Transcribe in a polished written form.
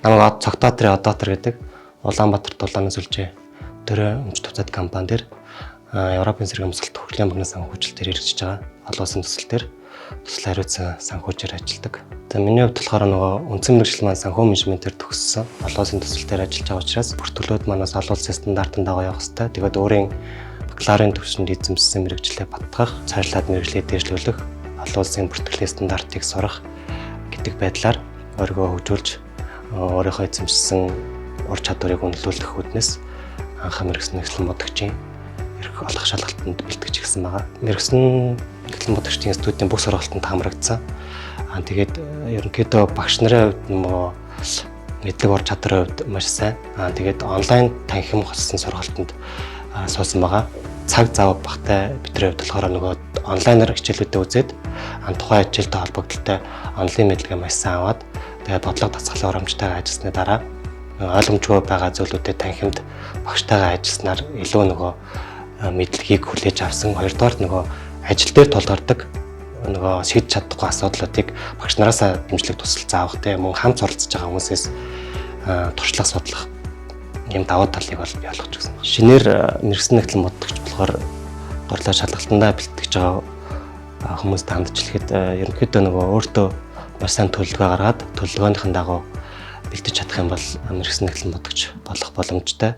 намайг цогтоотрын одоотор гэдэг Улаанбаатар дулааны сүлжээ дөрөв өмч туцаад компани дээр Европын сэргээн босголт хөгжлийн банкны санхүүжилтээр хэрэгжиж байгаа. Олон улсын төсөл дээр төсөл хариуцсан санхүүжээр ажилладаг. За миний хувьд болохоор нөгөө үндсэн мэргэжил маань санхүү менежментээр төгссөн. Олон улсын төсөл дээр ажиллаж байгаа учраас бүртгэлүүд манаас олон улсын стандартанд дагуу явах хэрэгтэй. Тэгээд өөрийн бакалаврын төвшөнд эзэмшсэн мэргэжлээ батгах, цаашдаад мэргэжлээ дээшлүүлэх, олон улсын бүртгэлийн стандартыг сурах гэдэг байдлаар өөрийгөө хөгжүүлж өөрийнхөө эзэмшсэн ур чадварыг үнэлүүлэх үүднээс анхаа мэргэжлийн эхлэн бодогчийн эрх олох шалгалтанд бэлтгэж гисэн байгаа. Мэргэжлийн эхлэн бодогчдын институтын бүх сургалтанд хамрагдсан. Тэгээд ерөнхийдөө багш нарын хувьд нөгөө мэдлэг ур чадрын хувьд маш сайн. Тэгээд онлайн танхим хоцсон сургалтанд суусан байгаа. Цаг зав багтай бидний хувьд болохоор нөгөө онлайнаар хичээлүүдэд үзээд тухайн ажилтай холбогдлолтой онлайн мэдлэгээ маш сайн аваад тэгээд бодлого дасгалын урамжтайгаар ажилласны дараа ойлгомжгүй байгаа зүйлүүдэд танхимд багштайгаа ажилласнаар илүү нөгөө мэдлэгийг хүлээж авсан. Хоёрдугаар нөгөө ажил дээр тулгардаг нөгөө шийдэж чадахгүй асуудлуудыг багш нараасаа дэмжлэг тусалцаа авах те мөн хамт суралцж байгаа хүмүүсээс туршлага судлах юм давуу талыг бол би ойлгож гисэн. Шинээр мэргэжлийн эхлэн бодогч болохоор горлоо шалгалтандаа бэлтгэж байгаа хүмүүст хандж хэлэхэд ерөнхийдөө нөгөө өөртөө маш сайн төлөвлөгөө гаргаад төлөвлөгөөнийхэн дагуу бэлдэж чадах юм бол мэргэжлийн эхлэн бодогч болох боломжтой.